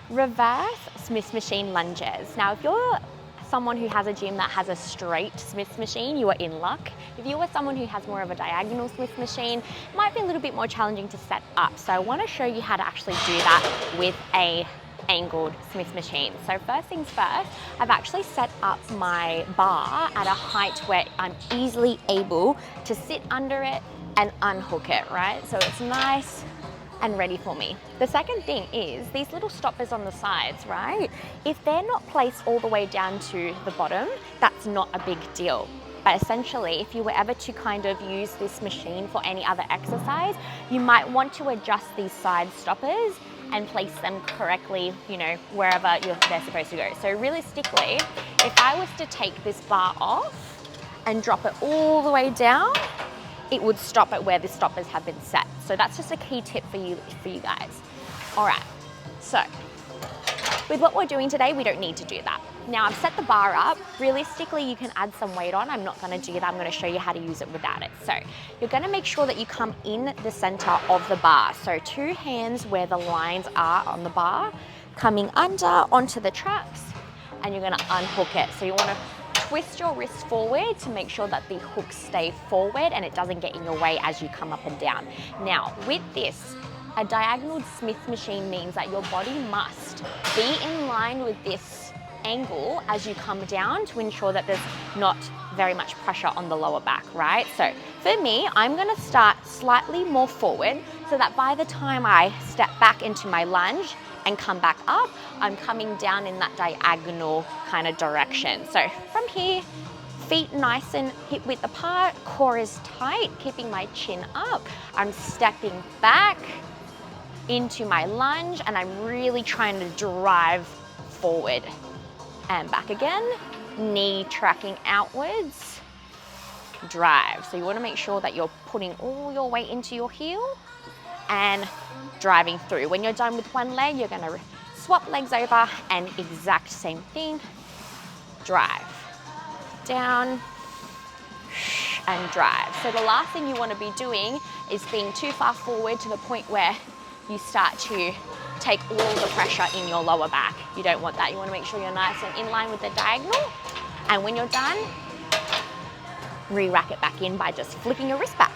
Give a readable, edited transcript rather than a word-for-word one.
Reverse Smith machine lunges. Now, if you're someone who has a gym that has a straight Smith machine, you are in luck. If you are someone who has more of a diagonal Smith machine, it might be a little bit more challenging to set up. So I want to show you how to actually do that with a angled Smith machine. So first things first, I've actually set up my bar at a height where I'm easily able to sit under it and unhook it, right? So it's nice and ready for me. The second thing is these little stoppers on the sides, right? If they're not placed all the way down to the bottom, that's not a big deal. But essentially, if you were ever to kind of use this machine for any other exercise, you might want to adjust these side stoppers and place them correctly, you know, wherever they're supposed to go. So realistically, if I was to take this bar off and drop it all the way down, it would stop at where the stoppers have been set. So that's just a key tip for you guys. All right, so with what we're doing today, we don't need to do that. Now I've set the bar up. Realistically, you can add some weight on. I'm not gonna do that. I'm gonna show you how to use it without it. So you're gonna make sure that you come in the center of the bar. So 2 hands where the lines are on the bar, coming under onto the tracks, and you're gonna unhook it. So you wanna twist your wrist forward to make sure that the hooks stay forward and it doesn't get in your way as you come up and down. Now, with this, a diagonal Smith machine means that your body must be in line with this angle as you come down to ensure that there's not very much pressure on the lower back, right? So for me, I'm gonna start slightly more forward so that by the time I step back into my lunge and come back up, I'm coming down in that diagonal kind of direction. So from here, feet nice and hip width apart, core is tight, keeping my chin up. I'm stepping back into my lunge and I'm really trying to drive forward and back again, knee tracking outwards, drive. So you want to make sure that you're putting all your weight into your heel and driving through. When you're done with one leg, you're going to swap legs over and exact same thing, drive, down and drive. So the last thing you want to be doing is being too far forward to the point where you start to take all the pressure in your lower back. You don't want that. You want to make sure you're nice and in line with the diagonal. And when you're done, re-rack it back in by just flipping your wrist back.